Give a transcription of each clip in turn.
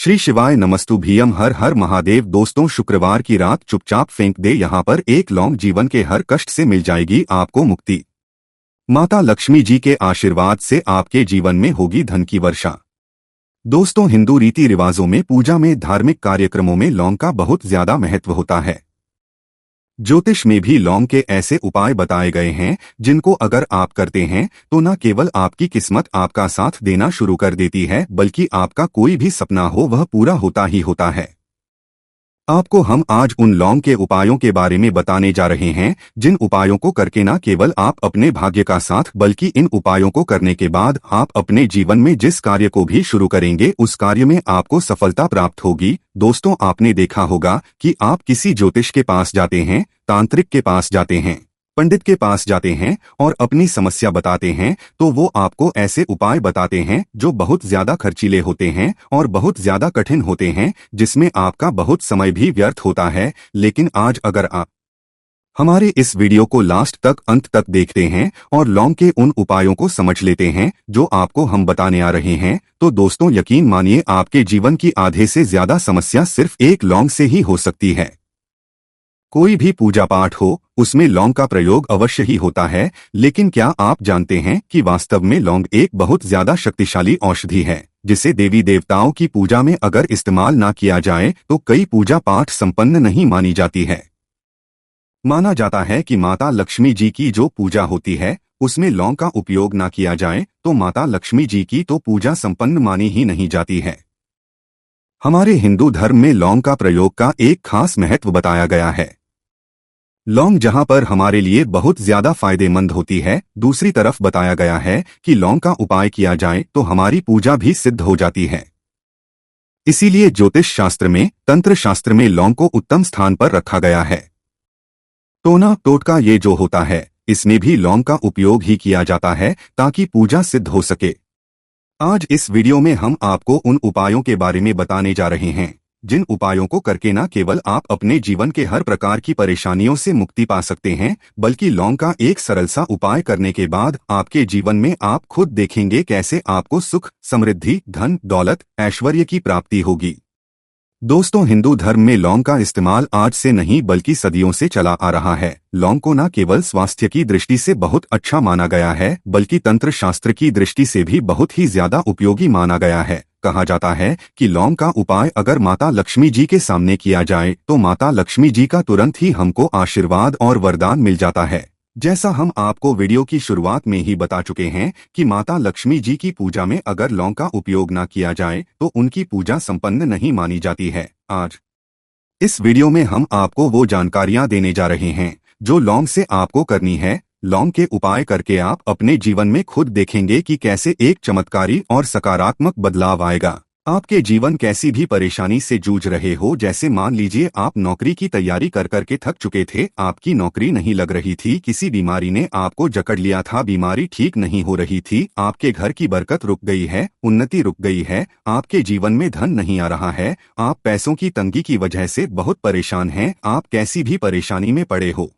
श्री शिवाय नमस्तुभ्यम। हर हर महादेव। दोस्तों, शुक्रवार की रात चुपचाप फेंक दे यहाँ पर एक लौंग, जीवन के हर कष्ट से मिल जाएगी आपको मुक्ति। माता लक्ष्मी जी के आशीर्वाद से आपके जीवन में होगी धन की वर्षा। दोस्तों, हिंदू रीति रिवाजों में, पूजा में, धार्मिक कार्यक्रमों में लौंग का बहुत ज्यादा महत्व होता है। ज्योतिष में भी लौंग के ऐसे उपाय बताए गए हैं जिनको अगर आप करते हैं तो न केवल आपकी किस्मत आपका साथ देना शुरू कर देती है, बल्कि आपका कोई भी सपना हो वह पूरा होता ही होता है। आपको हम आज उन लौंग के उपायों के बारे में बताने जा रहे हैं जिन उपायों को करके न केवल आप अपने भाग्य का साथ, बल्कि इन उपायों को करने के बाद आप अपने जीवन में जिस कार्य को भी शुरू करेंगे उस कार्य में आपको सफलता प्राप्त होगी। दोस्तों, आपने देखा होगा कि आप किसी ज्योतिष के पास जाते हैं, तांत्रिक के पास जाते हैं, पंडित के पास जाते हैं और अपनी समस्या बताते हैं तो वो आपको ऐसे उपाय बताते हैं जो बहुत ज्यादा खर्चीले होते हैं और बहुत ज्यादा कठिन होते हैं, जिसमें आपका बहुत समय भी व्यर्थ होता है। लेकिन आज अगर आप हमारे इस वीडियो को लास्ट तक, अंत तक देखते हैं और लौंग के उन उपायों को समझ लेते हैं जो आपको हम बताने आ रहे हैं, तो दोस्तों यकीन मानिए आपके जीवन की आधे से ज्यादा समस्या सिर्फ एक लौंग से ही हो सकती है। कोई भी पूजा पाठ हो उसमें लौंग का प्रयोग अवश्य ही होता है, लेकिन क्या आप जानते हैं कि वास्तव में लौंग एक बहुत ज्यादा शक्तिशाली औषधि है जिसे देवी देवताओं की पूजा में अगर इस्तेमाल ना किया जाए तो कई पूजा पाठ संपन्न नहीं मानी जाती है। माना जाता है कि माता लक्ष्मी जी की जो पूजा होती है उसमें लौंग का उपयोग ना किया जाए तो माता लक्ष्मी जी की तो पूजा संपन्न मानी ही नहीं जाती है। हमारे हिंदू धर्म में लौंग का प्रयोग का एक खास महत्व बताया गया है। लौंग जहां पर हमारे लिए बहुत ज्यादा फायदेमंद होती है, दूसरी तरफ बताया गया है कि लौंग का उपाय किया जाए तो हमारी पूजा भी सिद्ध हो जाती है। इसीलिए ज्योतिष शास्त्र में, तंत्र शास्त्र में लौंग को उत्तम स्थान पर रखा गया है। टोना टोटका ये जो होता है इसमें भी लौंग का उपयोग ही किया जाता है ताकि पूजा सिद्ध हो सके। आज इस वीडियो में हम आपको उन उपायों के बारे में बताने जा रहे हैं जिन उपायों को करके न केवल आप अपने जीवन के हर प्रकार की परेशानियों से मुक्ति पा सकते हैं, बल्कि लौंग का एक सरल सा उपाय करने के बाद आपके जीवन में आप खुद देखेंगे कैसे आपको सुख, समृद्धि, धन, दौलत, ऐश्वर्य की प्राप्ति होगी। दोस्तों, हिंदू धर्म में लौंग का इस्तेमाल आज से नहीं बल्कि सदियों से चला आ रहा है। लौंग को न केवल स्वास्थ्य की दृष्टि से बहुत अच्छा माना गया है, बल्कि तंत्र शास्त्र की दृष्टि से भी बहुत ही ज्यादा उपयोगी माना गया है। कहा जाता है कि लौंग का उपाय अगर माता लक्ष्मी जी के सामने किया जाए तो माता लक्ष्मी जी का तुरंत ही हमको आशीर्वाद और वरदान मिल जाता है। जैसा हम आपको वीडियो की शुरुआत में ही बता चुके हैं कि माता लक्ष्मी जी की पूजा में अगर लौंग का उपयोग ना किया जाए तो उनकी पूजा संपन्न नहीं मानी जाती है। आज इस वीडियो में हम आपको वो जानकारियां देने जा रहे हैं जो लौंग से आपको करनी है। लौंग के उपाय करके आप अपने जीवन में खुद देखेंगे कि कैसे एक चमत्कारी और सकारात्मक बदलाव आएगा। आपके जीवन कैसी भी परेशानी से जूझ रहे हो, जैसे मान लीजिए आप नौकरी की तैयारी कर करके थक चुके थे, आपकी नौकरी नहीं लग रही थी, किसी बीमारी ने आपको जकड़ लिया था, बीमारी ठीक नहीं हो रही थी, आपके घर की बरकत रुक गई है, उन्नति रुक गई है, आपके जीवन में धन नहीं आ रहा है, आप पैसों की तंगी की वजह से बहुत परेशान हैं, आप कैसी भी परेशानी में पड़े हो।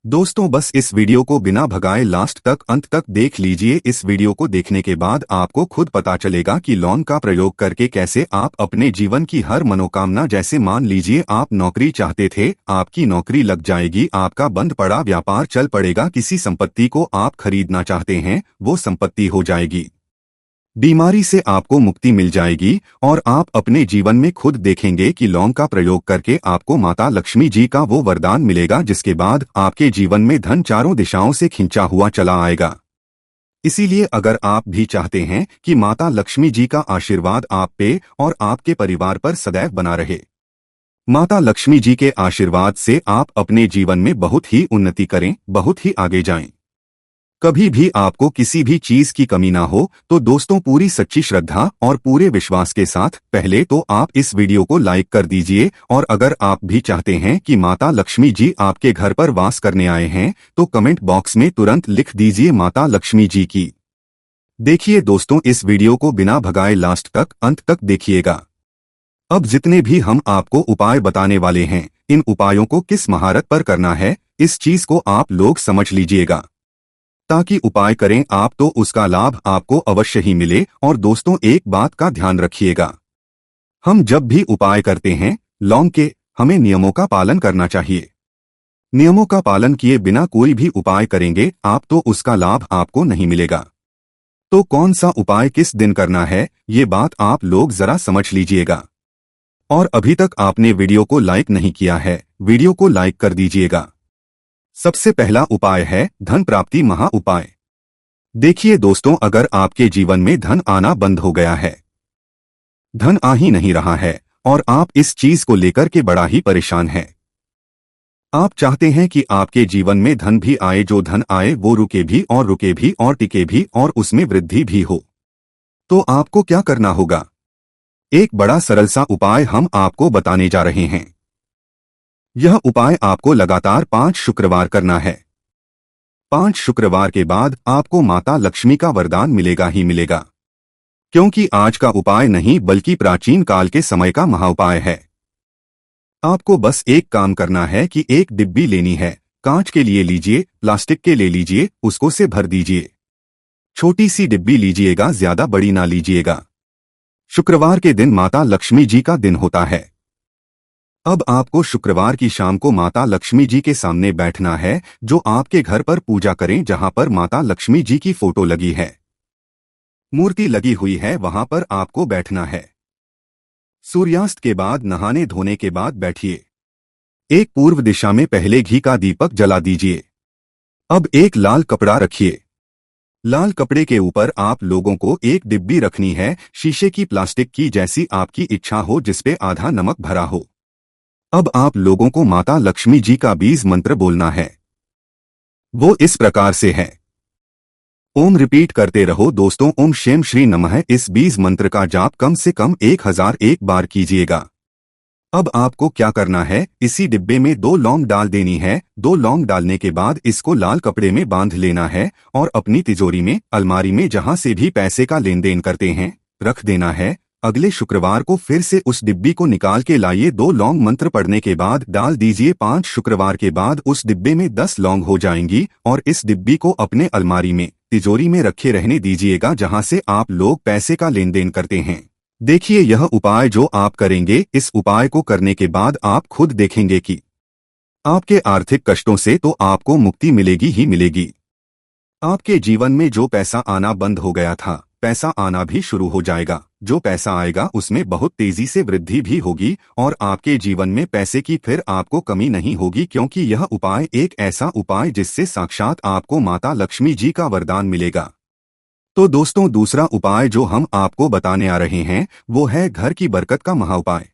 दोस्तों, बस इस वीडियो को बिना भगाए लास्ट तक, अंत तक देख लीजिए। इस वीडियो को देखने के बाद आपको खुद पता चलेगा कि लौंग का प्रयोग करके कैसे आप अपने जीवन की हर मनोकामना, जैसे मान लीजिए आप नौकरी चाहते थे, आपकी नौकरी लग जाएगी, आपका बंद पड़ा व्यापार चल पड़ेगा, किसी संपत्ति को आप खरीदना चाहते हैं वो संपत्ति हो जाएगी, बीमारी से आपको मुक्ति मिल जाएगी और आप अपने जीवन में खुद देखेंगे कि लौंग का प्रयोग करके आपको माता लक्ष्मी जी का वो वरदान मिलेगा जिसके बाद आपके जीवन में धन चारों दिशाओं से खिंचा हुआ चला आएगा। इसीलिए अगर आप भी चाहते हैं कि माता लक्ष्मी जी का आशीर्वाद आप पे और आपके परिवार पर सदैव बना रहे, माता लक्ष्मी जी के आशीर्वाद से आप अपने जीवन में बहुत ही उन्नति करें, बहुत ही आगे जाएं, कभी भी आपको किसी भी चीज की कमी ना हो, तो दोस्तों पूरी सच्ची श्रद्धा और पूरे विश्वास के साथ पहले तो आप इस वीडियो को लाइक कर दीजिए और अगर आप भी चाहते हैं कि माता लक्ष्मी जी आपके घर पर वास करने आए हैं तो कमेंट बॉक्स में तुरंत लिख दीजिए माता लक्ष्मी जी की। देखिए दोस्तों, इस वीडियो को बिना भगाए लास्ट तक, अंत तक देखिएगा। अब जितने भी हम आपको उपाय बताने वाले हैं, इन उपायों को किस महारत पर करना है इस चीज को आप लोग समझ लीजिएगा ताकि उपाय करें आप तो उसका लाभ आपको अवश्य ही मिले। और दोस्तों, एक बात का ध्यान रखिएगा, हम जब भी उपाय करते हैं लौंग के, हमें नियमों का पालन करना चाहिए। नियमों का पालन किए बिना कोई भी उपाय करेंगे आप तो उसका लाभ आपको नहीं मिलेगा। तो कौन सा उपाय किस दिन करना है, ये बात आप लोग जरा समझ लीजिएगा। और अभी तक आपने वीडियो को लाइक नहीं किया है, वीडियो को लाइक कर दीजिएगा। सबसे पहला उपाय है धन प्राप्ति महा उपाय। देखिए दोस्तों, अगर आपके जीवन में धन आना बंद हो गया है, धन आ ही नहीं रहा है और आप इस चीज को लेकर के बड़ा ही परेशान हैं, आप चाहते हैं कि आपके जीवन में धन भी आए, जो धन आए वो रुके भी और टिके भी और उसमें वृद्धि भी हो, तो आपको क्या करना होगा? एक बड़ा सरल सा उपाय हम आपको बताने जा रहे हैं। यह उपाय आपको लगातार 5 शुक्रवार करना है। 5 शुक्रवार के बाद आपको माता लक्ष्मी का वरदान मिलेगा ही मिलेगा, क्योंकि आज का उपाय नहीं बल्कि प्राचीन काल के समय का महाउपाय है। आपको बस एक काम करना है कि एक डिब्बी लेनी है, कांच के लिए लीजिए, प्लास्टिक के ले लीजिए, उसको से भर दीजिए। छोटी सी डिब्बी लीजिएगा, ज्यादा बड़ी ना लीजिएगा। शुक्रवार के दिन माता लक्ष्मी जी का दिन होता है। अब आपको शुक्रवार की शाम को माता लक्ष्मी जी के सामने बैठना है, जो आपके घर पर पूजा करें जहां पर माता लक्ष्मी जी की फोटो लगी है, मूर्ति लगी हुई है, वहां पर आपको बैठना है। सूर्यास्त के बाद नहाने धोने के बाद बैठिए। एक पूर्व दिशा में पहले घी का दीपक जला दीजिए। अब एक लाल कपड़ा रखिए। लाल कपड़े के ऊपर आप लोगों को एक डिब्बी रखनी है, शीशे की, प्लास्टिक की, जैसी आपकी इच्छा हो, जिसपे आधा नमक भरा हो। अब आप लोगों को माता लक्ष्मी जी का बीज मंत्र बोलना है। वो इस प्रकार से है। ओम रिपीट करते रहो दोस्तों, ओम शेम श्री नमः। इस बीज मंत्र का जाप कम से कम 1001 बार कीजिएगा। अब आपको क्या करना है, इसी डिब्बे में 2 लौंग डाल देनी है। 2 लौंग डालने के बाद इसको लाल कपड़े में बांध लेना है और अपनी तिजोरी में, अलमारी में, जहां से भी पैसे का लेन देन करते हैं, रख देना है। अगले शुक्रवार को फिर से उस डिब्बी को निकाल के लाइए। 2 लौंग मंत्र पढ़ने के बाद डाल दीजिए। 5 शुक्रवार के बाद उस डिब्बे में 10 लौंग हो जाएंगी और इस डिब्बी को अपने अलमारी में, तिजोरी में रखे रहने दीजिएगा, जहां से आप लोग पैसे का लेन देन करते हैं। देखिए, यह उपाय जो आप करेंगे, इस उपाय को करने के बाद आप खुद देखेंगे कि आपके आर्थिक कष्टों से तो आपको मुक्ति मिलेगी ही मिलेगी। आपके जीवन में जो पैसा आना बंद हो गया था, पैसा आना भी शुरू हो जाएगा। जो पैसा आएगा उसमें बहुत तेजी से वृद्धि भी होगी और आपके जीवन में पैसे की फिर आपको कमी नहीं होगी, क्योंकि यह उपाय एक ऐसा उपाय जिससे साक्षात आपको माता लक्ष्मी जी का वरदान मिलेगा। तो दोस्तों, दूसरा उपाय जो हम आपको बताने आ रहे हैं वो है घर की बरकत का महाउपाय।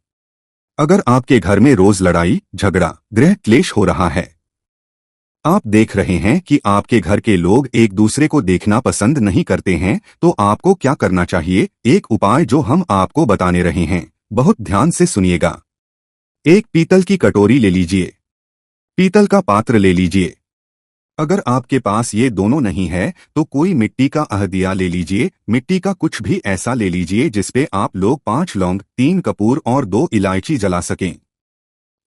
अगर आपके घर में रोज लड़ाई झगड़ा, गृह क्लेश हो रहा है, आप देख रहे हैं कि आपके घर के लोग एक दूसरे को देखना पसंद नहीं करते हैं, तो आपको क्या करना चाहिए? एक उपाय जो हम आपको बताने रहे हैं, बहुत ध्यान से सुनिएगा। एक पीतल की कटोरी ले लीजिए, पीतल का पात्र ले लीजिए। अगर आपके पास ये दोनों नहीं है तो कोई मिट्टी का अहदिया ले लीजिए। मिट्टी का कुछ भी ऐसा ले लीजिए जिसपे आप लोग 5 लौंग, 3 कपूर और 2 इलायची जला सकें।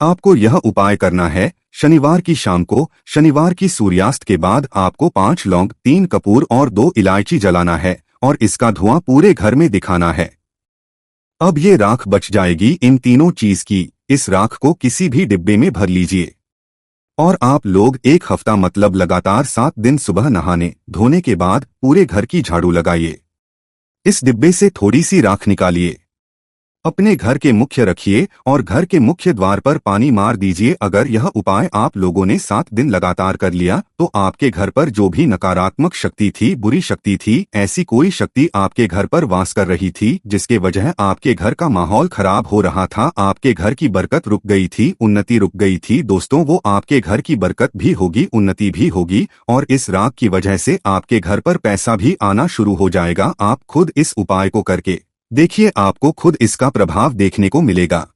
आपको यह उपाय करना है शनिवार की शाम को। शनिवार की सूर्यास्त के बाद आपको 5 लौंग, 3 कपूर और 2 इलायची जलाना है और इसका धुआं पूरे घर में दिखाना है। अब ये राख बच जाएगी इन तीनों चीज की। इस राख को किसी भी डिब्बे में भर लीजिए और आप लोग 1 हफ्ता मतलब लगातार 7 दिन सुबह नहाने धोने के बाद पूरे घर की झाड़ू लगाइए। इस डिब्बे से थोड़ी सी राख निकालिए, अपने घर के मुख्य रखिए और घर के मुख्य द्वार पर पानी मार दीजिए। अगर यह उपाय आप लोगों ने 7 दिन लगातार कर लिया तो आपके घर पर जो भी नकारात्मक शक्ति थी, बुरी शक्ति थी, ऐसी कोई शक्ति आपके घर पर वास कर रही थी जिसके वजह आपके घर का माहौल खराब हो रहा था, आपके घर की बरकत रुक गई थी, उन्नति रुक गई थी, दोस्तों वो आपके घर की बरकत भी होगी, उन्नति भी होगी और इस राख की वजह से आपके घर पर पैसा भी आना शुरू हो जाएगा। आप खुद इस उपाय को करके देखिए, आपको खुद इसका प्रभाव देखने को मिलेगा।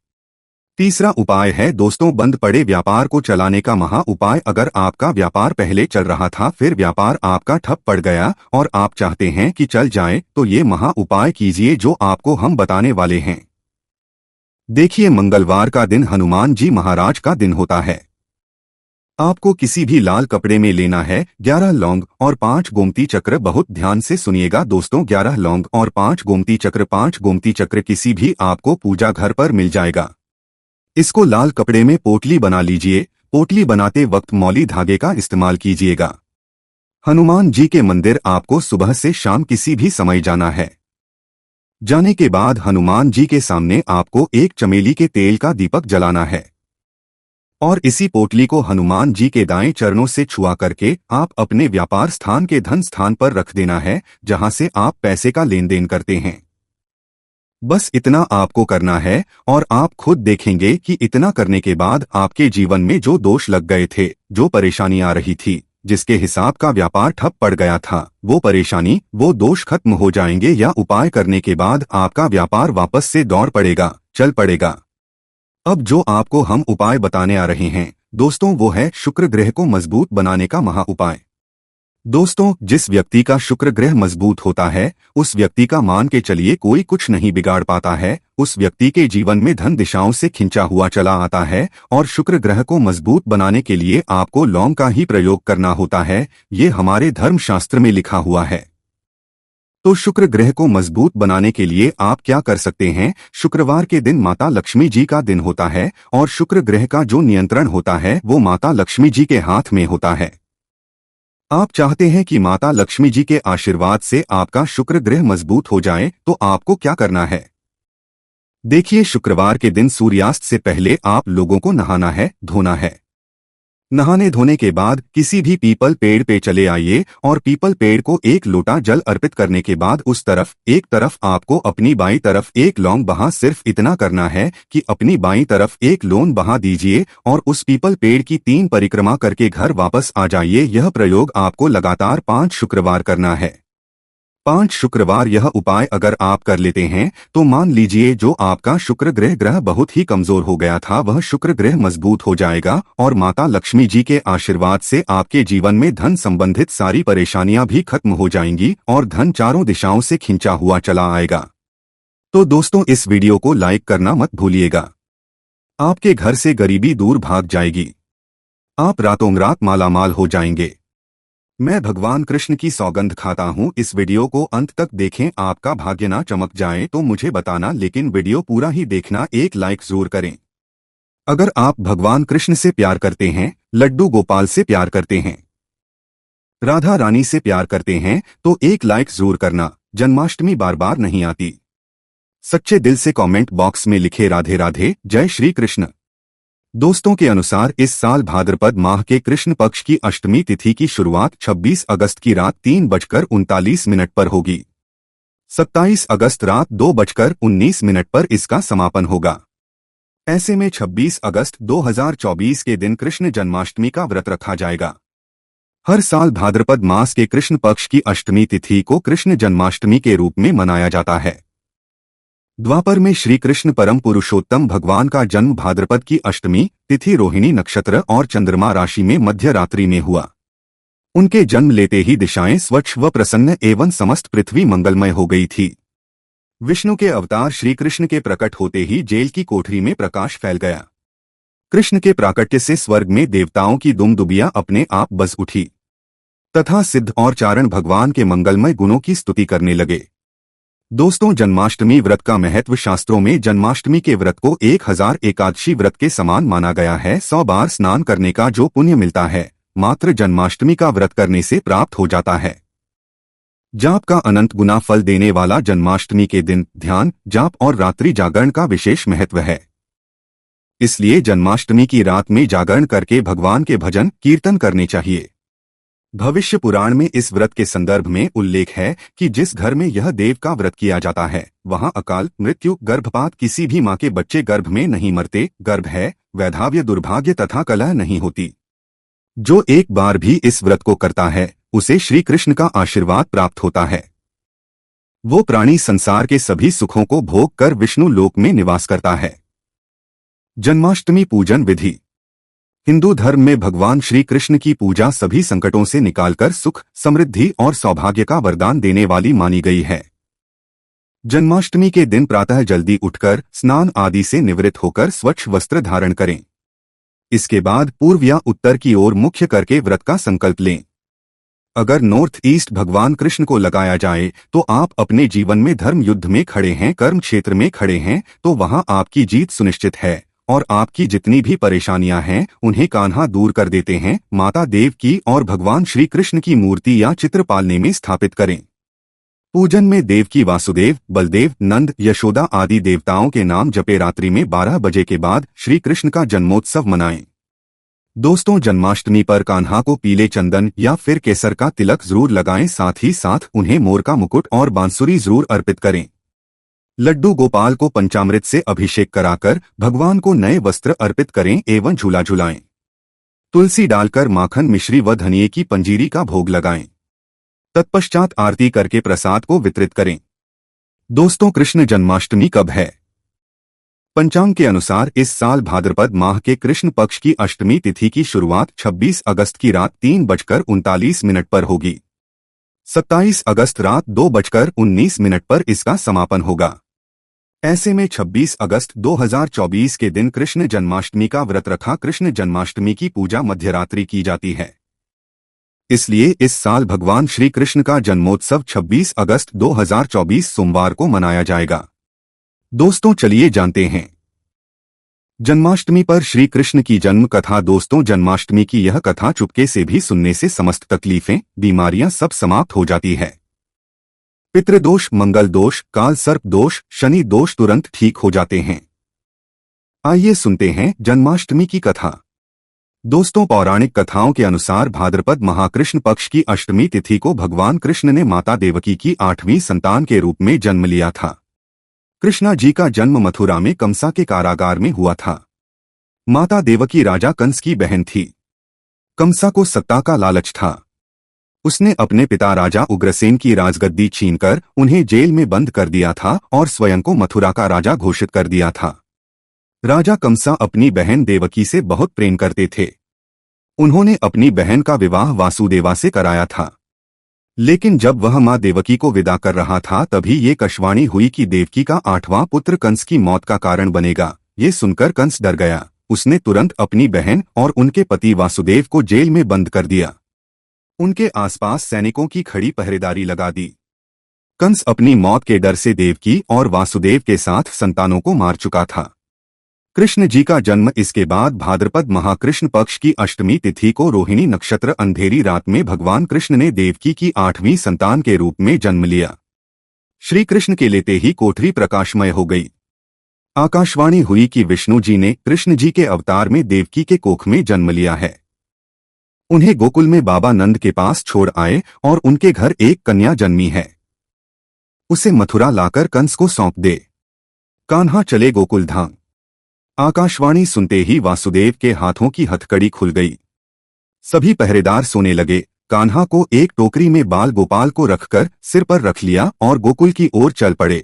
तीसरा उपाय है दोस्तों बंद पड़े व्यापार को चलाने का महा उपाय। अगर आपका व्यापार पहले चल रहा था, फिर व्यापार आपका ठप पड़ गया और आप चाहते हैं कि चल जाए, तो ये महा उपाय कीजिए जो आपको हम बताने वाले हैं। देखिए, मंगलवार का दिन हनुमान जी महाराज का दिन होता है। आपको किसी भी लाल कपड़े में लेना है 11 लौंग और 5 गोमती चक्र। बहुत ध्यान से सुनिएगा दोस्तों, 11 लौंग और 5 गोमती चक्र। 5 गोमती चक्र किसी भी आपको पूजा घर पर मिल जाएगा। इसको लाल कपड़े में पोटली बना लीजिए। पोटली बनाते वक्त मौली धागे का इस्तेमाल कीजिएगा। हनुमान जी के मंदिर आपको सुबह से शाम किसी भी समय जाना है। जाने के बाद हनुमान जी के सामने आपको एक चमेली के तेल का दीपक जलाना है और इसी पोटली को हनुमान जी के दाएं चरणों से छुआ करके आप अपने व्यापार स्थान के धन स्थान पर रख देना है, जहां से आप पैसे का लेन देन करते हैं। बस इतना आपको करना है और आप खुद देखेंगे कि इतना करने के बाद आपके जीवन में जो दोष लग गए थे, जो परेशानी आ रही थी, जिसके हिसाब का व्यापार ठप पड़ गया था, वो परेशानी, वो दोष खत्म हो जाएंगे या उपाय करने के बाद आपका व्यापार वापस से दौड़ पड़ेगा, चल पड़ेगा। अब जो आपको हम उपाय बताने आ रहे हैं दोस्तों, वो है शुक्र ग्रह को मजबूत बनाने का महा उपाय। दोस्तों, जिस व्यक्ति का शुक्र ग्रह मजबूत होता है, उस व्यक्ति का मान के चलिए कोई कुछ नहीं बिगाड़ पाता है। उस व्यक्ति के जीवन में धन दिशाओं से खिंचा हुआ चला आता है और शुक्र ग्रह को मजबूत बनाने के लिए आपको लौंग का ही प्रयोग करना होता है। ये हमारे धर्मशास्त्र में लिखा हुआ है। तो शुक्र ग्रह को मजबूत बनाने के लिए आप क्या कर सकते हैं? शुक्रवार के दिन माता लक्ष्मी जी का दिन होता है और शुक्र ग्रह का जो नियंत्रण होता है वो माता लक्ष्मी जी के हाथ में होता है। आप चाहते हैं कि माता लक्ष्मी जी के आशीर्वाद से आपका शुक्र ग्रह मजबूत हो जाए, तो आपको क्या करना है? देखिए, शुक्रवार के दिन सूर्यास्त से पहले आप लोगों को नहाना है, धोना है। नहाने धोने के बाद किसी भी पीपल पेड़ पे चले आइए और पीपल पेड़ को एक लोटा जल अर्पित करने के बाद उस तरफ एक तरफ आपको अपनी बाईं तरफ एक लौंग बहा, सिर्फ इतना करना है कि अपनी बाईं तरफ एक लौंग बहा दीजिए और उस पीपल पेड़ की 3 परिक्रमा करके घर वापस आ जाइए। यह प्रयोग आपको लगातार 5 शुक्रवार करना है। 5 शुक्रवार यह उपाय अगर आप कर लेते हैं तो मान लीजिए जो आपका शुक्र ग्रह बहुत ही कमजोर हो गया था, वह शुक्र ग्रह मजबूत हो जाएगा और माता लक्ष्मी जी के आशीर्वाद से आपके जीवन में धन संबंधित सारी परेशानियां भी खत्म हो जाएंगी और धन चारों दिशाओं से खिंचा हुआ चला आएगा। तो दोस्तों, इस वीडियो को लाइक करना मत भूलिएगा। आपके घर से गरीबी दूर भाग जाएगी। आप रातों रात मालामाल हो जाएंगे। मैं भगवान कृष्ण की सौगंध खाता हूँ। इस वीडियो को अंत तक देखें। आपका भाग्य ना चमक जाए तो मुझे बताना, लेकिन वीडियो पूरा ही देखना। एक लाइक जरूर करें। अगर आप भगवान कृष्ण से प्यार करते हैं, लड्डू गोपाल से प्यार करते हैं, राधा रानी से प्यार करते हैं, तो एक लाइक जरूर करना। जन्माष्टमी बार बार नहीं आती। सच्चे दिल से कमेंट बॉक्स में लिखे राधे राधे, जय श्री कृष्ण। दोस्तों के अनुसार इस साल भाद्रपद माह के कृष्ण पक्ष की अष्टमी तिथि की शुरुआत 26 अगस्त की रात 3:39 पर होगी। 27 अगस्त रात 2:19 पर इसका समापन होगा। ऐसे में 26 अगस्त 2024 के दिन कृष्ण जन्माष्टमी का व्रत रखा जाएगा। हर साल भाद्रपद मास के कृष्ण पक्ष की अष्टमी तिथि को कृष्ण जन्माष्टमी के रूप में मनाया जाता है। द्वापर में श्री कृष्ण परम पुरुषोत्तम भगवान का जन्म भाद्रपद की अष्टमी तिथि रोहिणी नक्षत्र और चंद्रमा राशि में मध्य रात्रि में हुआ। उनके जन्म लेते ही दिशाएं स्वच्छ व प्रसन्न एवं समस्त पृथ्वी मंगलमय हो गई थी। विष्णु के अवतार श्री कृष्ण के प्रकट होते ही जेल की कोठरी में प्रकाश फैल गया। कृष्ण के प्राकट्य से स्वर्ग में देवताओं की दुमदुबियां अपने आप बज उठी तथा सिद्ध और चारण भगवान के मंगलमय गुणों की स्तुति करने लगे। दोस्तों, जन्माष्टमी व्रत का महत्व शास्त्रों में जन्माष्टमी के व्रत को 1000 एकादशी व्रत के समान माना गया है। 100 बार स्नान करने का जो पुण्य मिलता है, मात्र जन्माष्टमी का व्रत करने से प्राप्त हो जाता है। जाप का अनंत गुना फल देने वाला जन्माष्टमी के दिन ध्यान, जाप और रात्रि जागरण का विशेष महत्व है। इसलिए जन्माष्टमी की रात में जागरण करके भगवान के भजन कीर्तन करने चाहिए। भविष्य पुराण में इस व्रत के संदर्भ में उल्लेख है कि जिस घर में यह देव का व्रत किया जाता है, वहां अकाल मृत्यु, गर्भपात, किसी भी मां के बच्चे गर्भ में नहीं मरते, गर्भ है, वैधाव्य, दुर्भाग्य तथा कलह नहीं होती। जो एक बार भी इस व्रत को करता है, उसे श्री कृष्ण का आशीर्वाद प्राप्त होता है। वो प्राणी संसार के सभी सुखों को भोग कर विष्णु लोक में निवास करता है। जन्माष्टमी पूजन विधि। हिंदू धर्म में भगवान श्री कृष्ण की पूजा सभी संकटों से निकालकर सुख, समृद्धि और सौभाग्य का वरदान देने वाली मानी गई है। जन्माष्टमी के दिन प्रातः जल्दी उठकर स्नान आदि से निवृत्त होकर स्वच्छ वस्त्र धारण करें। इसके बाद पूर्व या उत्तर की ओर मुख्य करके व्रत का संकल्प लें। अगर नॉर्थ ईस्ट भगवान कृष्ण को लगाया जाए तो आप अपने जीवन में धर्म युद्ध में खड़े हैं, कर्म क्षेत्र में खड़े हैं, तो वहां आपकी जीत सुनिश्चित है और आपकी जितनी भी परेशानियां हैं उन्हें कान्हा दूर कर देते हैं। माता देव की और भगवान श्री कृष्ण की मूर्ति या चित्र पालने में स्थापित करें। पूजन में देव की वासुदेव, बलदेव, नंद, यशोदा आदि देवताओं के नाम जपे। रात्रि में 12 बजे के बाद श्री कृष्ण का जन्मोत्सव मनाएं। दोस्तों, जन्माष्टमी पर कान्हा को पीले चंदन या फिर केसर का तिलक जरूर लगाएं। साथ ही साथ उन्हें मोर का मुकुट और बांसुरी जरूर अर्पित करें। लड्डू गोपाल को पंचामृत से अभिषेक कराकर भगवान को नए वस्त्र अर्पित करें एवं झूला झुलाएं। तुलसी डालकर माखन, मिश्री व धनिये की पंजीरी का भोग लगाएं। तत्पश्चात आरती करके प्रसाद को वितरित करें। दोस्तों, कृष्ण जन्माष्टमी कब है? पंचांग के अनुसार इस साल भाद्रपद माह के कृष्ण पक्ष की अष्टमी तिथि की शुरुआत 26 अगस्त की रात 3:39 पर होगी। 27 अगस्त रात 2:19 पर इसका समापन होगा। ऐसे में 26 अगस्त 2024 के दिन कृष्ण जन्माष्टमी का व्रत रखा। कृष्ण जन्माष्टमी की पूजा मध्यरात्रि की जाती है, इसलिए इस साल भगवान श्री कृष्ण का जन्मोत्सव 26 अगस्त 2024 सोमवार को मनाया जाएगा। दोस्तों, चलिए जानते हैं जन्माष्टमी पर श्री कृष्ण की जन्म कथा। दोस्तों, जन्माष्टमी की यह कथा चुपके से भी सुनने से समस्त तकलीफें, बीमारियां सब समाप्त हो जाती है। पितृदोष, मंगल दोष, काल सर्प दोष, शनि दोष तुरंत ठीक हो जाते हैं। आइए सुनते हैं जन्माष्टमी की कथा। दोस्तों, पौराणिक कथाओं के अनुसार भाद्रपद महाकृष्ण पक्ष की अष्टमी तिथि को भगवान कृष्ण ने माता देवकी की 8वीं संतान के रूप में जन्म लिया था। कृष्णा जी का जन्म मथुरा में कंसा के कारागार में हुआ था। माता देवकी राजा कंस की बहन थी। कंसा को सत्ता का लालच था। उसने अपने पिता राजा उग्रसेन की राजगद्दी छीनकर उन्हें जेल में बंद कर दिया था और स्वयं को मथुरा का राजा घोषित कर दिया था। राजा कंसा अपनी बहन देवकी से बहुत प्रेम करते थे। उन्होंने अपनी बहन का विवाह वासुदेवा से कराया था। लेकिन जब वह मां देवकी को विदा कर रहा था तभी ये कशवाणी हुई कि देवकी का 8वां पुत्र कंस की मौत का कारण बनेगा। ये सुनकर कंस डर गया। उसने तुरंत अपनी बहन और उनके पति वासुदेव को जेल में बंद कर दिया। उनके आसपास सैनिकों की खड़ी पहरेदारी लगा दी। कंस अपनी मौत के डर से देवकी और वासुदेव के साथ संतानों को मार चुका था। कृष्ण जी का जन्म इसके बाद भाद्रपद महाकृष्ण पक्ष की अष्टमी तिथि को रोहिणी नक्षत्र अंधेरी रात में भगवान कृष्ण ने देवकी की 8वीं संतान के रूप में जन्म लिया। श्री कृष्ण के लेते ही कोठरी प्रकाशमय हो गई। आकाशवाणी हुई कि विष्णु जी ने कृष्ण जी के अवतार में देवकी के कोख में जन्म लिया है। उन्हें गोकुल में बाबा नंद के पास छोड़ आए और उनके घर एक कन्या जन्मी है। उसे मथुरा लाकर कंस को सौंप दे। कान्हा चले गोकुल धाम। आकाशवाणी सुनते ही वासुदेव के हाथों की हथकड़ी खुल गई। सभी पहरेदार सोने लगे। कान्हा को एक टोकरी में बाल गोपाल को रखकर सिर पर रख लिया और गोकुल की ओर चल पड़े।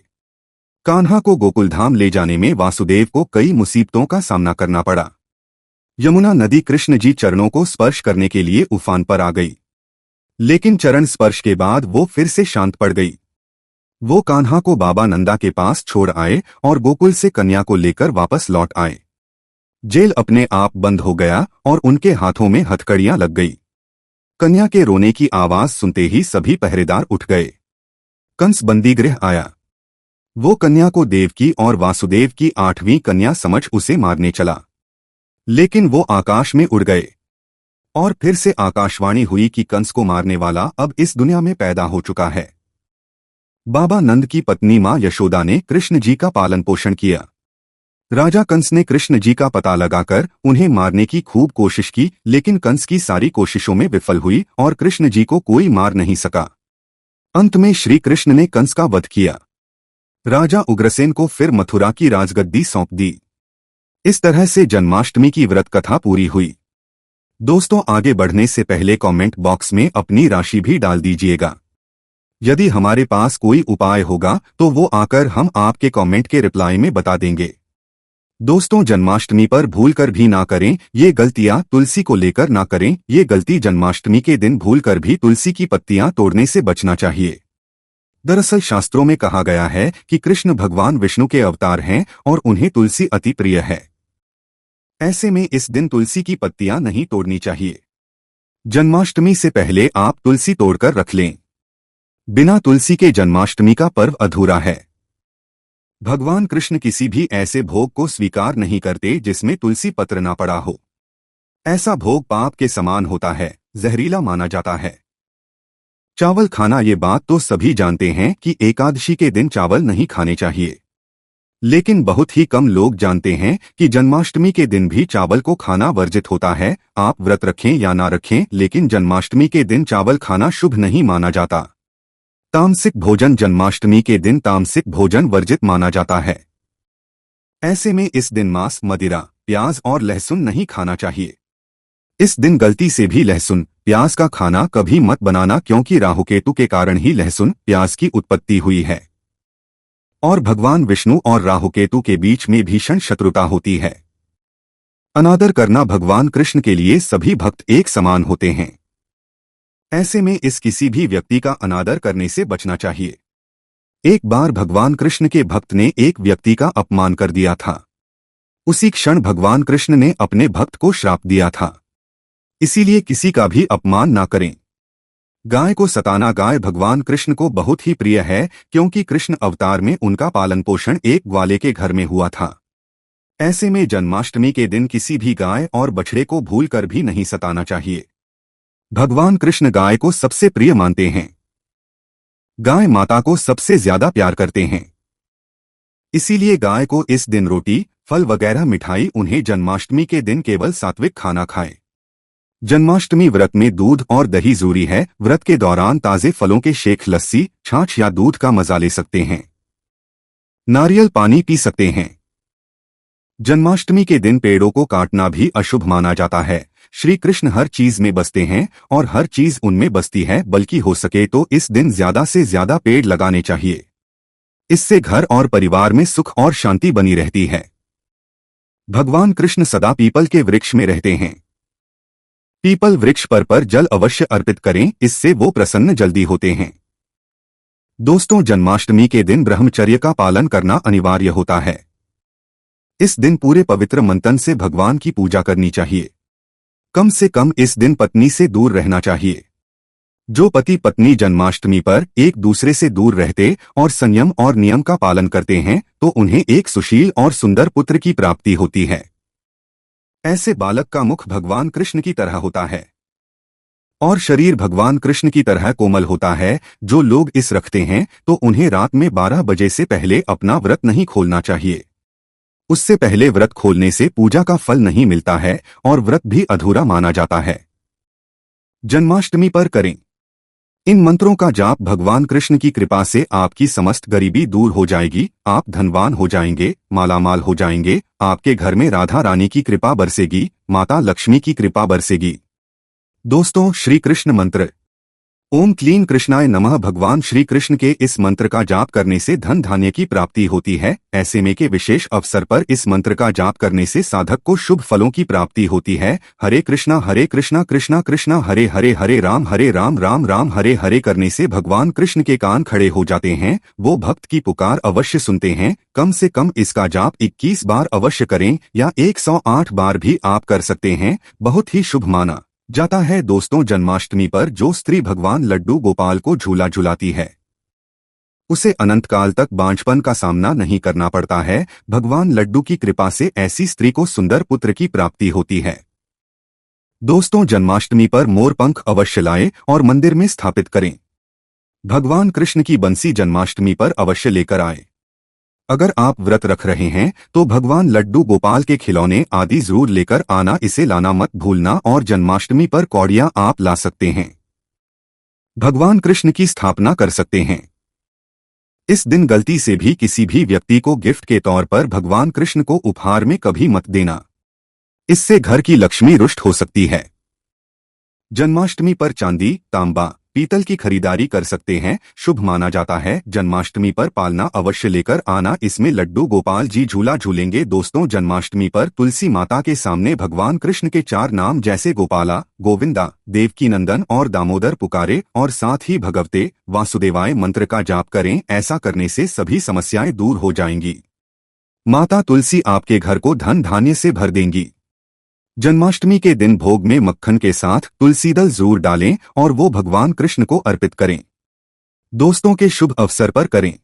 कान्हा को गोकुल धाम ले जाने में वासुदेव को कई मुसीबतों का सामना करना पड़ा। यमुना नदी कृष्ण जी चरणों को स्पर्श करने के लिए उफान पर आ गई, लेकिन चरण स्पर्श के बाद वो फिर से शांत पड़ गई। वो कान्हा को बाबा नंदा के पास छोड़ आए और गोकुल से कन्या को लेकर वापस लौट आए। जेल अपने आप बंद हो गया और उनके हाथों में हथकड़ियां लग गई। कन्या के रोने की आवाज सुनते ही सभी पहरेदार उठ गए। कंस बंदीगृह आया। वो कन्या को देवकी और वासुदेव की 8वीं कन्या समझ उसे मारने चला, लेकिन वो आकाश में उड़ गए। और फिर से आकाशवाणी हुई कि कंस को मारने वाला अब इस दुनिया में पैदा हो चुका है। बाबा नंद की पत्नी मां यशोदा ने कृष्ण जी का पालन पोषण किया। राजा कंस ने कृष्ण जी का पता लगाकर उन्हें मारने की खूब कोशिश की, लेकिन कंस की सारी कोशिशों में विफल हुई और कृष्ण जी को कोई मार नहीं सका। अंत में श्री कृष्ण ने कंस का वध किया। राजा उग्रसेन को फिर मथुरा की राजगद्दी सौंप दी। इस तरह से जन्माष्टमी की व्रत कथा पूरी हुई। दोस्तों, आगे बढ़ने से पहले कमेंट बॉक्स में अपनी राशि भी डाल दीजिएगा। यदि हमारे पास कोई उपाय होगा तो वो आकर हम आपके कमेंट के रिप्लाई में बता देंगे। दोस्तों, जन्माष्टमी पर भूलकर भी ना करें ये गलतियां। तुलसी को लेकर ना करें ये गलती। जन्माष्टमी के दिन भूलकर भी तुलसी की पत्तियां तोड़ने से बचना चाहिए। दरअसल शास्त्रों में कहा गया है कि कृष्ण भगवान विष्णु के अवतार हैं और उन्हें तुलसी अति प्रिय है। ऐसे में इस दिन तुलसी की पत्तियां नहीं तोड़नी चाहिए। जन्माष्टमी से पहले आप तुलसी तोड़कर रख लें। बिना तुलसी के जन्माष्टमी का पर्व अधूरा है। भगवान कृष्ण किसी भी ऐसे भोग को स्वीकार नहीं करते जिसमें तुलसी पत्र ना पड़ा हो। ऐसा भोग पाप के समान होता है, जहरीला माना जाता है। चावल खाना, ये बात तो सभी जानते हैं कि एकादशी के दिन चावल नहीं खाने चाहिए। लेकिन बहुत ही कम लोग जानते हैं कि जन्माष्टमी के दिन भी चावल को खाना वर्जित होता है। आप व्रत रखें या ना रखें, लेकिन जन्माष्टमी के दिन चावल खाना शुभ नहीं माना जाता। तामसिक भोजन, जन्माष्टमी के दिन तामसिक भोजन वर्जित माना जाता है। ऐसे में इस दिन मांस, मदिरा, प्याज और लहसुन नहीं खाना चाहिए। इस दिन गलती से भी लहसुन, प्याज का खाना कभी मत बनाना, क्योंकि राहुकेतु के कारण ही लहसुन, प्याज की उत्पत्ति हुई है। और भगवान विष्णु और राहुकेतु के बीच में भीषण शत्रुता होती है। अनादर करना, भगवान कृष्ण के लिए सभी भक्त एक समान होते हैं। ऐसे में इस किसी भी व्यक्ति का अनादर करने से बचना चाहिए। एक बार भगवान कृष्ण के भक्त ने एक व्यक्ति का अपमान कर दिया था। उसी क्षण भगवान कृष्ण ने अपने भक्त को श्राप दिया था। इसीलिए किसी का भी अपमान ना करें। गाय को सताना, गाय भगवान कृष्ण को बहुत ही प्रिय है, क्योंकि कृष्ण अवतार में उनका पालन पोषण एक ग्वाले के घर में हुआ था। ऐसे में जन्माष्टमी के दिन किसी भी गाय और बछड़े को भूलकर भी नहीं सताना चाहिए। भगवान कृष्ण गाय को सबसे प्रिय मानते हैं। गाय माता को सबसे ज्यादा प्यार करते हैं। इसीलिए गाय को इस दिन रोटी, फल वगैरह मिठाई उन्हें जन्माष्टमी के दिन केवल सात्विक खाना खाएं। जन्माष्टमी व्रत में दूध और दही जरूरी है। व्रत के दौरान ताजे फलों के शेक, लस्सी, छाछ या दूध का मजा ले सकते हैं। नारियल पानी पी सकते हैं। जन्माष्टमी के दिन पेड़ों को काटना भी अशुभ माना जाता है। श्री कृष्ण हर चीज में बसते हैं और हर चीज उनमें बसती है, बल्कि हो सके तो इस दिन ज्यादा से ज्यादा पेड़ लगाने चाहिए। इससे घर और परिवार में सुख और शांति बनी रहती है। भगवान कृष्ण सदा पीपल के वृक्ष में रहते हैं। पीपल वृक्ष पर जल अवश्य अर्पित करें, इससे वो प्रसन्न जल्दी होते हैं। दोस्तों, जन्माष्टमी के दिन ब्रह्मचर्य का पालन करना अनिवार्य होता है। इस दिन पूरे पवित्र मंथन से भगवान की पूजा करनी चाहिए। कम से कम इस दिन पत्नी से दूर रहना चाहिए। जो पति पत्नी जन्माष्टमी पर एक दूसरे से दूर रहते और संयम और नियम का पालन करते हैं, तो उन्हें एक सुशील और सुंदर पुत्र की प्राप्ति होती है। ऐसे बालक का मुख भगवान कृष्ण की तरह होता है और शरीर भगवान कृष्ण की तरह कोमल होता है। जो लोग इस रखते हैं, तो उन्हें रात में 12 बजे से पहले अपना व्रत नहीं खोलना चाहिए। उससे पहले व्रत खोलने से पूजा का फल नहीं मिलता है और व्रत भी अधूरा माना जाता है। जन्माष्टमी पर करें इन मंत्रों का जाप। भगवान कृष्ण की कृपा से आपकी समस्त गरीबी दूर हो जाएगी। आप धनवान हो जाएंगे, मालामाल हो जाएंगे। आपके घर में राधा रानी की कृपा बरसेगी, माता लक्ष्मी की कृपा बरसेगी। दोस्तों, श्री कृष्ण मंत्र। ओम क्लीं कृष्णाय नमः। भगवान श्री कृष्ण के इस मंत्र का जाप करने से धन धान्य की प्राप्ति होती है। ऐसे में के विशेष अवसर पर इस मंत्र का जाप करने से साधक को शुभ फलों की प्राप्ति होती है। हरे कृष्णा कृष्णा कृष्णा हरे हरे, हरे राम राम राम हरे हरे करने से भगवान कृष्ण के कान खड़े हो जाते हैं। वो भक्त की पुकार अवश्य सुनते हैं। कम से कम इसका जाप 21 बार अवश्य करें या 108 बार भी आप कर सकते हैं। बहुत ही शुभ माना जाता है। दोस्तों, जन्माष्टमी पर जो स्त्री भगवान लड्डू गोपाल को झूला झुलाती है, उसे अनंत काल तक बांझपन का सामना नहीं करना पड़ता है। भगवान लड्डू की कृपा से ऐसी स्त्री को सुंदर पुत्र की प्राप्ति होती है। दोस्तों, जन्माष्टमी पर मोर पंख अवश्य लाएं और मंदिर में स्थापित करें। भगवान कृष्ण की बंसी जन्माष्टमी पर अवश्य लेकर आए। अगर आप व्रत रख रहे हैं तो भगवान लड्डू गोपाल के खिलौने आदि जरूर लेकर आना, इसे लाना मत भूलना। और जन्माष्टमी पर कौड़ियां आप ला सकते हैं। भगवान कृष्ण की स्थापना कर सकते हैं। इस दिन गलती से भी किसी भी व्यक्ति को गिफ्ट के तौर पर भगवान कृष्ण को उपहार में कभी मत देना, इससे घर की लक्ष्मी रुष्ट हो सकती है। जन्माष्टमी पर चांदी, तांबा, पीतल की खरीदारी कर सकते हैं, शुभ माना जाता है। जन्माष्टमी पर पालना अवश्य लेकर आना, इसमें लड्डू गोपाल जी झूला झूलेंगे। दोस्तों, जन्माष्टमी पर तुलसी माता के सामने भगवान कृष्ण के 4 नाम जैसे गोपाला, गोविंदा, देवकीनंदन और दामोदर पुकारे और साथ ही भगवते वासुदेवाय मंत्र का जाप करें। ऐसा करने से सभी समस्याएं दूर हो जाएंगी। माता तुलसी आपके घर को धन धान्य से भर देंगी। जन्माष्टमी के दिन भोग में मक्खन के साथ तुलसी दल जरूर डालें और वो भगवान कृष्ण को अर्पित करें। दोस्तों के शुभ अवसर पर करें।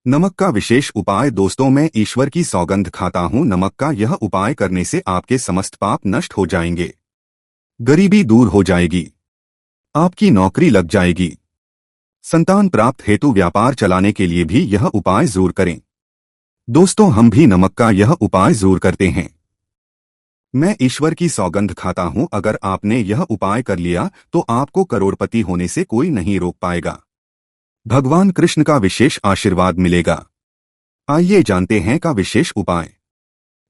नमक का विशेष उपाय। दोस्तों, मैं ईश्वर की सौगंध खाता हूँ, नमक का यह उपाय करने से आपके समस्त पाप नष्ट हो जाएंगे, गरीबी दूर हो जाएगी, आपकी नौकरी लग जाएगी, संतान प्राप्त हेतु व्यापार चलाने के लिए भी यह उपाय जरूर करें। दोस्तों, हम भी नमक का यह उपाय जरूर करते हैं। मैं ईश्वर की सौगंध खाता हूं, अगर आपने यह उपाय कर लिया तो आपको करोड़पति होने से कोई नहीं रोक पाएगा। भगवान कृष्ण का विशेष आशीर्वाद मिलेगा। आइए जानते हैं का विशेष उपाय।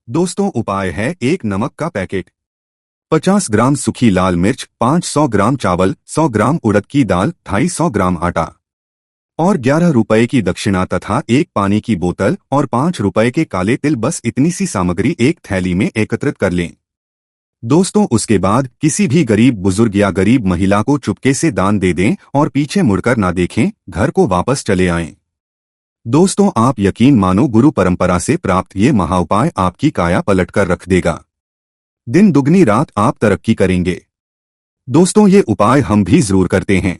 दोस्तों, उपाय है 1 नमक का पैकेट, 50 ग्राम सूखी लाल मिर्च, 500 ग्राम चावल, 100 ग्राम उड़द की दाल, 250 ग्राम आटा और 11 रुपए की दक्षिणा तथा 1 पानी की बोतल और 5 रुपए के काले तिल। बस इतनी सी सामग्री एक थैली में एकत्रित कर लें। दोस्तों, उसके बाद किसी भी गरीब बुजुर्ग या गरीब महिला को चुपके से दान दे दें और पीछे मुड़कर ना देखें, घर को वापस चले आएं। दोस्तों, आप यकीन मानो, गुरु परंपरा से प्राप्त ये महाउपाय आपकी काया पलट कर रख देगा। दिन दुगनी रात आप तरक्की करेंगे। दोस्तों, ये उपाय हम भी जरूर करते हैं।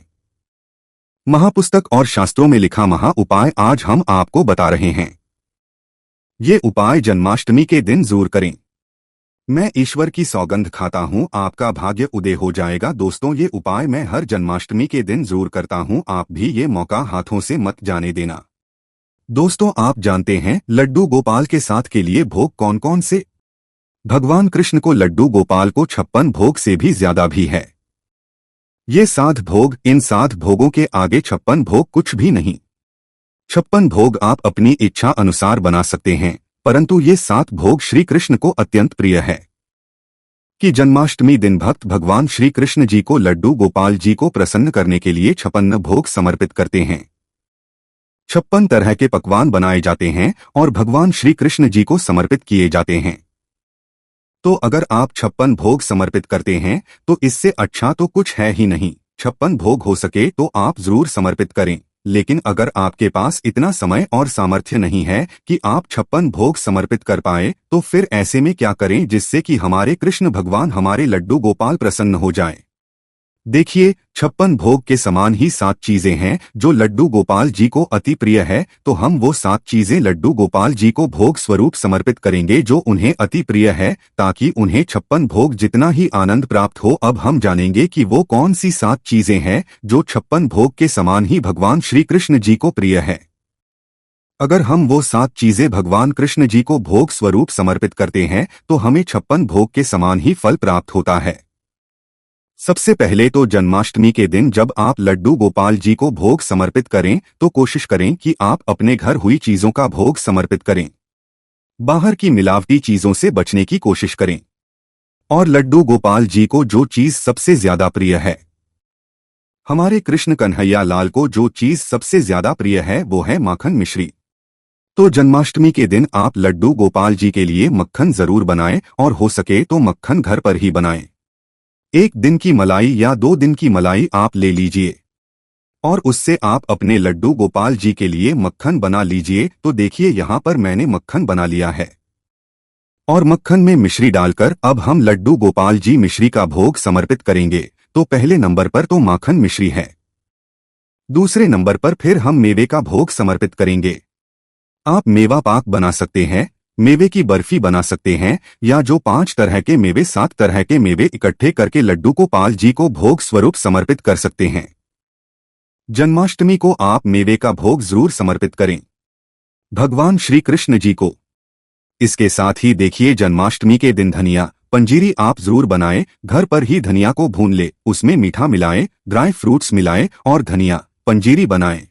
महापुस्तक और शास्त्रों में लिखा महा उपाय आज हम आपको बता रहे हैं। ये उपाय जन्माष्टमी के दिन जरूर करें। मैं ईश्वर की सौगंध खाता हूं, आपका भाग्य उदय हो जाएगा। दोस्तों, ये उपाय मैं हर जन्माष्टमी के दिन जरूर करता हूं, आप भी ये मौका हाथों से मत जाने देना। दोस्तों, आप जानते हैं लड्डू गोपाल के साथ के लिए भोग कौन कौन से? भगवान कृष्ण को लड्डू गोपाल को 56 भोग से भी ज्यादा भी है। ये 7 भोग, इन 7 भोगों के आगे 56 भोग कुछ भी नहीं। 56 भोग आप अपनी इच्छा अनुसार बना सकते हैं, परंतु ये 7 भोग श्री कृष्ण को अत्यंत प्रिय है कि जन्माष्टमी दिन भक्त भगवान श्री कृष्ण जी को लड्डू गोपाल जी को प्रसन्न करने के लिए 56 भोग समर्पित करते हैं। 56 तरह के पकवान बनाए जाते हैं और भगवान श्री कृष्ण जी को समर्पित किए जाते हैं। तो अगर आप 56 भोग समर्पित करते हैं तो इससे अच्छा तो कुछ है ही नहीं। 56 भोग हो सके तो आप जरूर समर्पित करें, लेकिन अगर आपके पास इतना समय और सामर्थ्य नहीं है कि आप 56 भोग समर्पित कर पाए, तो फिर ऐसे में क्या करें जिससे कि हमारे कृष्ण भगवान, हमारे लड्डू गोपाल प्रसन्न हो जाए। देखिए, 56 भोग के समान ही 7 चीजें हैं जो लड्डू गोपाल जी को अति प्रिय है, तो हम वो 7 चीजें लड्डू गोपाल जी को भोग स्वरूप समर्पित करेंगे जो उन्हें अति प्रिय है, ताकि उन्हें 56 भोग जितना ही आनंद प्राप्त हो। अब हम जानेंगे कि वो कौन सी 7 चीजें हैं जो 56 भोग के समान ही भगवान श्री कृष्ण जी को प्रिय है। अगर हम वो 7 चीजें भगवान कृष्ण जी को भोग स्वरूप समर्पित करते हैं तो हमें 56 भोग के समान ही फल प्राप्त होता है। सबसे पहले तो जन्माष्टमी के दिन जब आप लड्डू गोपाल जी को भोग समर्पित करें तो कोशिश करें कि आप अपने घर हुई चीजों का भोग समर्पित करें। बाहर की मिलावटी चीजों से बचने की कोशिश करें। और लड्डू गोपाल जी को जो चीज सबसे ज्यादा प्रिय है, हमारे कृष्ण कन्हैया लाल को जो चीज सबसे ज्यादा प्रिय है वो है माखन मिश्री। तो जन्माष्टमी के दिन आप लड्डू गोपाल जी के लिए मक्खन जरूर बनाएं और हो सके तो मक्खन घर पर ही बनाएं। 1 दिन की मलाई या 2 दिन की मलाई आप ले लीजिए और उससे आप अपने लड्डू गोपाल जी के लिए मक्खन बना लीजिए। तो देखिए, यहाँ पर मैंने मक्खन बना लिया है और मक्खन में मिश्री डालकर अब हम लड्डू गोपाल जी मिश्री का भोग समर्पित करेंगे। तो पहले नंबर पर तो माखन मिश्री है, दूसरे नंबर पर फिर हम मेवे का भोग समर्पित करेंगे। आप मेवा पाक बना सकते हैं, मेवे की बर्फी बना सकते हैं, या जो 5 तरह के मेवे 7 तरह के मेवे इकट्ठे करके लड्डू गोपाल जी को भोग स्वरूप समर्पित कर सकते हैं। जन्माष्टमी को आप मेवे का भोग जरूर समर्पित करें भगवान श्री कृष्ण जी को। इसके साथ ही देखिए, जन्माष्टमी के दिन धनिया पंजीरी आप जरूर बनाएं। घर पर ही धनिया को भून ले, उसमें मीठा मिलाएं, ड्राई फ्रूट्स मिलाएं और धनिया पंजीरी बनाएं।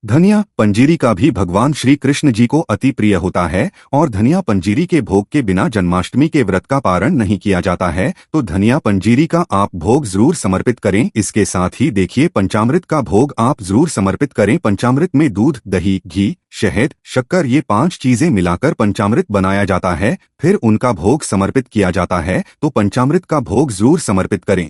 धनिया पंजीरी का भी भगवान श्री कृष्ण जी को अति प्रिय होता है और धनिया पंजीरी के भोग के बिना जन्माष्टमी के व्रत का पारण नहीं किया जाता है। तो धनिया पंजीरी का आप भोग जरूर समर्पित करें। इसके साथ ही देखिए, पंचामृत का भोग आप जरूर समर्पित करें। पंचामृत में दूध, दही, घी, शहद, शक्कर, ये 5 चीजें मिलाकर पंचामृत बनाया जाता है, फिर उनका भोग समर्पित किया जाता है। तो पंचामृत का भोग जरूर समर्पित करें।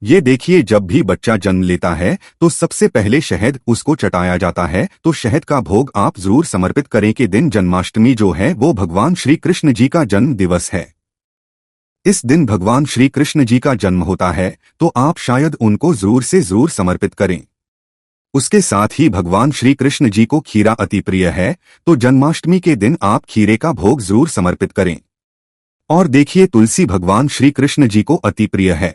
ये देखिए, जब भी बच्चा जन्म लेता है तो सबसे पहले शहद उसको चटाया जाता है, तो शहद का भोग आप जरूर समर्पित करें। के दिन जन्माष्टमी जो है वो भगवान श्री कृष्ण जी का जन्म दिवस है। इस दिन भगवान श्री कृष्ण जी का जन्म होता है, तो आप शायद उनको जरूर से जरूर समर्पित करें। उसके साथ ही भगवान श्री कृष्ण जी को खीरा अति प्रिय है, तो जन्माष्टमी के दिन आप खीरे का भोग जरूर समर्पित करें। और देखिए, तुलसी भगवान श्री कृष्ण जी को अति प्रिय है।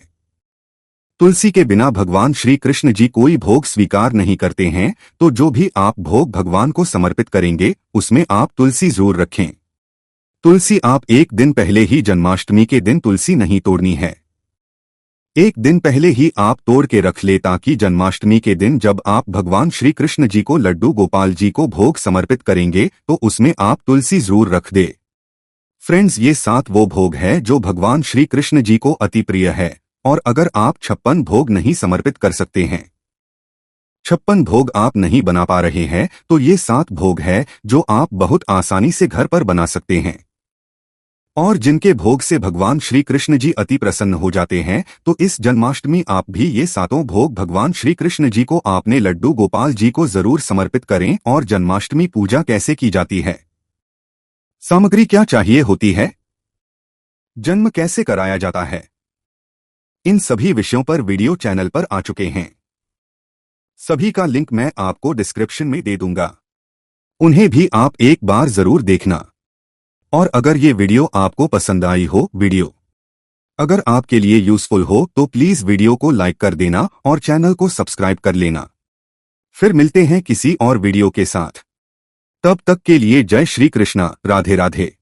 तुलसी के बिना भगवान श्री कृष्ण जी कोई भोग स्वीकार नहीं करते हैं, तो जो भी आप भोग भगवान को समर्पित करेंगे उसमें आप तुलसी जरूर रखें। तुलसी आप एक दिन पहले ही, जन्माष्टमी के दिन तुलसी नहीं तोड़नी है। एक दिन पहले ही आप तोड़ के रख ले, ताकि जन्माष्टमी के दिन जब आप भगवान श्री कृष्ण जी को लड्डू गोपाल जी को भोग समर्पित करेंगे तो उसमें आप तुलसी जरूर रख दे। फ्रेंड्स, ये 7 वो भोग है जो भगवान श्री कृष्ण जी को अति प्रिय है। और अगर आप 56 भोग नहीं समर्पित कर सकते हैं, 56 भोग आप नहीं बना पा रहे हैं, तो ये 7 भोग है जो आप बहुत आसानी से घर पर बना सकते हैं। और जिनके भोग से भगवान श्री कृष्ण जी अति प्रसन्न हो जाते हैं, तो इस जन्माष्टमी आप भी ये 7 भोग भगवान श्री कृष्ण जी को आपने लड्डू गोपाल जी को जरूर समर्पित करें। और जन्माष्टमी पूजा कैसे की जाती है, सामग्री क्या चाहिए होती है, जन्म कैसे कराया जाता है, इन सभी विषयों पर वीडियो चैनल पर आ चुके हैं। सभी का लिंक मैं आपको डिस्क्रिप्शन में दे दूंगा, उन्हें भी आप एक बार जरूर देखना। और अगर ये वीडियो आपको पसंद आई हो, वीडियो अगर आपके लिए यूजफुल हो, तो प्लीज वीडियो को लाइक कर देना और चैनल को सब्सक्राइब कर लेना। फिर मिलते हैं किसी और वीडियो के साथ। तब तक के लिए जय श्री कृष्णा, राधे राधे।